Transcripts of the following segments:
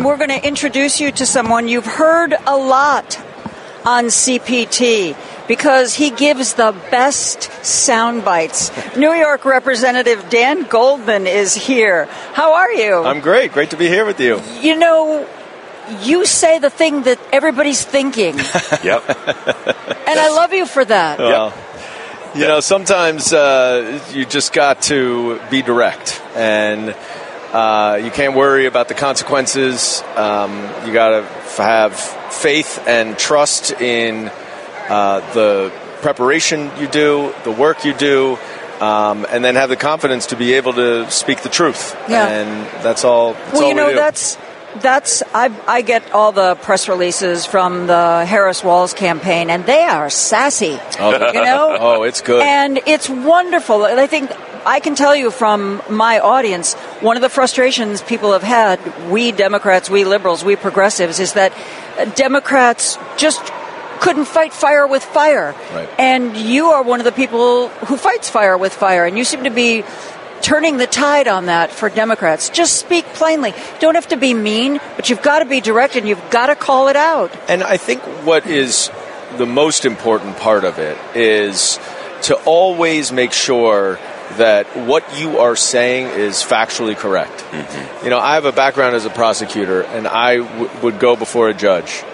we're going to introduce you to someone you've heard a lot on CPT because he gives the best sound bites. New York Representative Dan Goldman is here. How are you? I'm great. Great to be here with you. You know, you say the thing that everybody's thinking. Yep. And I love you for that. Well, you know, sometimes you just got to be direct, and you can't worry about the consequences. You got to have faith and trust in the preparation you do, the work you do, and then have the confidence to be able to speak the truth. Yeah. And that's all. Well, you know, I get all the press releases from the Harris Walls campaign, and they are sassy. Oh, you know? Oh, it's good. And it's wonderful. And I think I can tell you from my audience, one of the frustrations people have had, we Democrats, we liberals, we progressives, is that Democrats just couldn't fight fire with fire. Right. And you are one of the people who fights fire with fire, and you seem to be turning the tide on that for Democrats. Just speak plainly. Don't have to be mean, but you've got to be direct and you've got to call it out. And I think what is the most important part of it is to always make sure that what you are saying is factually correct. Mm-hmm. You know, I have a background as a prosecutor, and I would go before a judge.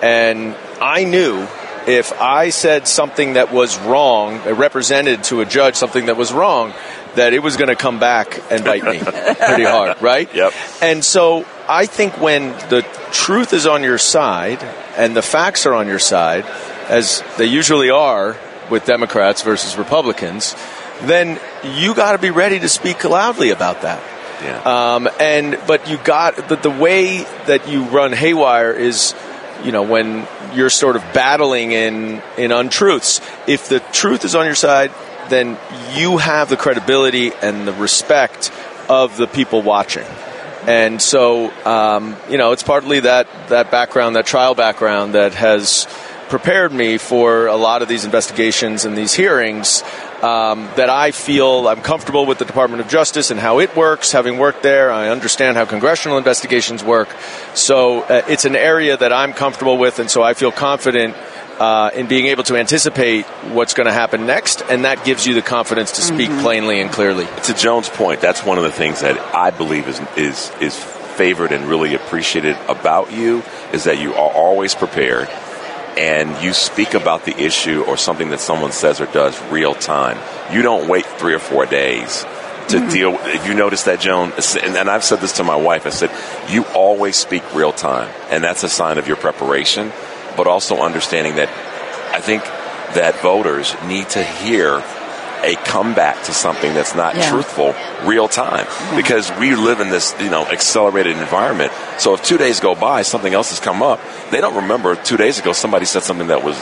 And I knew if I said something that was wrong, represented to a judge something that was wrong, that it was going to come back and bite me pretty hard, right? Yep. And so I think when the truth is on your side and the facts are on your side, as they usually are with Democrats versus Republicans, then you got to be ready to speak loudly about that. Yeah. But you got the way that you run haywire is, you know, when you're sort of battling in untruths. If the truth is on your side, then you have the credibility and the respect of the people watching. And so, you know, it's partly that background, that trial background that has prepared me for a lot of these investigations and these hearings, that I feel I'm comfortable with the Department of Justice and how it works. Having worked there, I understand how congressional investigations work. So it's an area that I'm comfortable with, and so I feel confident in being able to anticipate what's going to happen next, and that gives you the confidence to speak plainly and clearly. To Joan's point, that's one of the things that I believe is favored and really appreciated about you, is that you are always prepared, and you speak about the issue or something that someone says or does real time. You don't wait 3 or 4 days to deal. If you notice that, Joan, and I've said this to my wife, I said, you always speak real time, and that's a sign of your preparation, but also understanding that I think that voters need to hear a comeback to something that's not truthful real time, because we live in this, you know, accelerated environment. So if 2 days go by, something else has come up, they don't remember 2 days ago somebody said something that was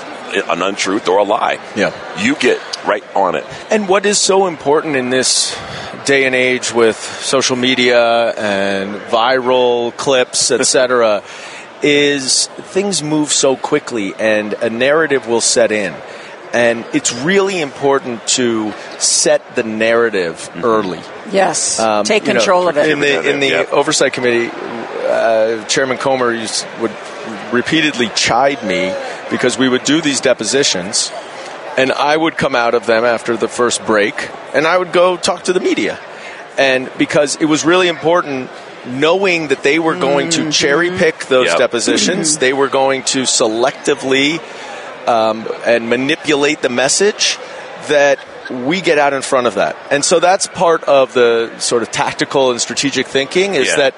an untruth or a lie. Yeah. You get right on it. And what is so important in this day and age with social media and viral clips, etc., is things move so quickly and a narrative will set in. And it's really important to set the narrative early. Yes, take control of it. In the Oversight Committee, Chairman Comer would repeatedly chide me because we would do these depositions, and I would come out of them after the first break, and I would go talk to the media. And because it was really important, knowing that they were going to cherry pick those depositions, they were going to selectively and manipulate the message, that we get out in front of that. And so that's part of the sort of tactical and strategic thinking, is that,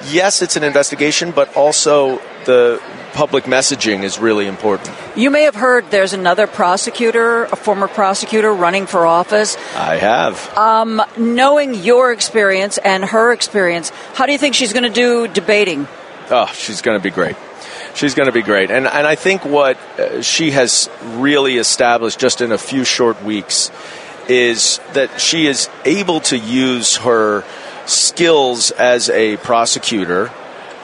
yes, it's an investigation, but also the public messaging is really important. You may have heard there's another prosecutor, a former prosecutor, running for office. I have. Knowing your experience and her experience, how do you think she's going to do debating? Oh, she's going to be great. She's going to be great. And I think what she has really established just in a few short weeks is that she is able to use her skills as a prosecutor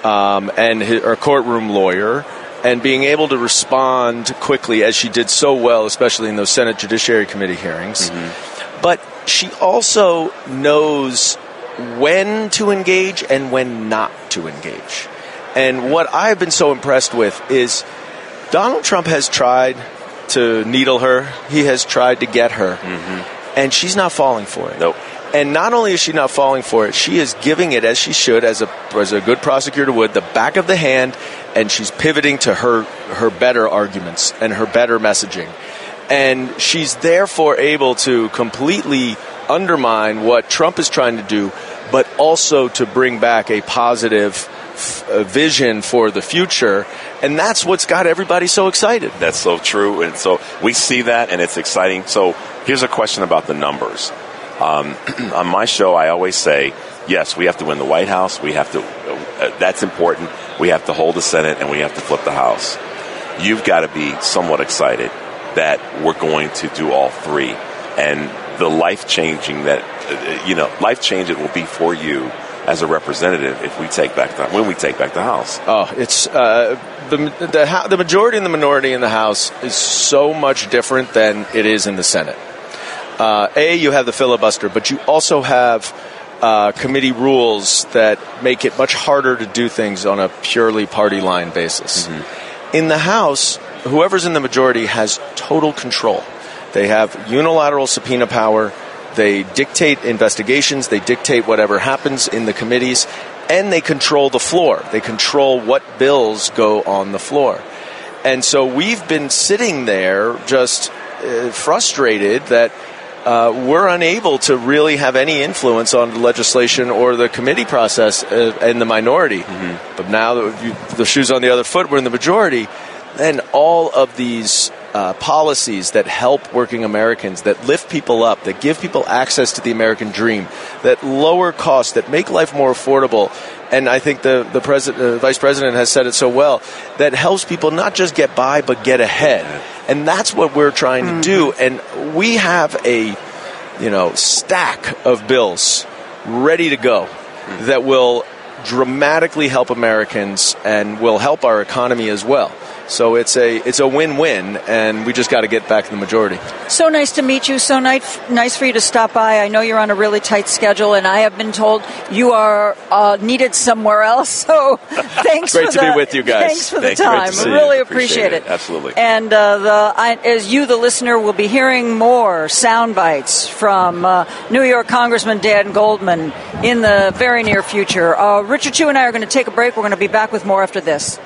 and her courtroom lawyer, and being able to respond quickly, as she did so well, especially in those Senate Judiciary Committee hearings. But she also knows when to engage and when not to engage. And what I've been so impressed with is Donald Trump has tried to needle her. He has tried to get her. Mm-hmm. And she's not falling for it. Nope. And not only is she not falling for it, she is giving it, as she should, as a good prosecutor would, the back of the hand, and she's pivoting to her better arguments and her better messaging. And she's therefore able to completely undermine what Trump is trying to do, but also to bring back a positive vision for the future. And that's what's got everybody so excited. That's so true. And so we see that, and it's exciting. So here's a question about the numbers. On my show, I always say, yes, we have to win the White House. We have to. That's important. We have to hold the Senate, and we have to flip the House. You've got to be somewhat excited that we're going to do all three, and the life-changing it will be for you as a representative if we take back when we take back the House. Oh, it's the majority and the minority in the House is so much different than it is in the Senate. You have the filibuster, but you also have committee rules that make it much harder to do things on a purely party line basis. Mm-hmm. In the House, whoever's in the majority has total control. They have unilateral subpoena power. They dictate investigations. They dictate whatever happens in the committees, and they control the floor. They control what bills go on the floor. And so we've been sitting there just frustrated that we're unable to really have any influence on the legislation or the committee process and the minority. Mm-hmm. But now that the shoe's on the other foot, we're in the majority, and all of these policies that help working Americans, that lift people up, that give people access to the American dream, that lower costs, that make life more affordable. And I think the vice president has said it so well, that helps people not just get by, but get ahead. And that's what we're trying to do. And we have a, stack of bills ready to go that will dramatically help Americans and will help our economy as well. So it's a win-win, and we just got to get back to the majority. So nice to meet you. So nice for you to stop by. I know you're on a really tight schedule, and I have been told you are needed somewhere else. So thanks. Great to be with you guys. Thanks for the time. I really appreciate it. Absolutely. And as you, the listener, will be hearing more sound bites from New York Congressman Dan Goldman in the very near future. Richard Chu and I are going to take a break. We're going to be back with more after this.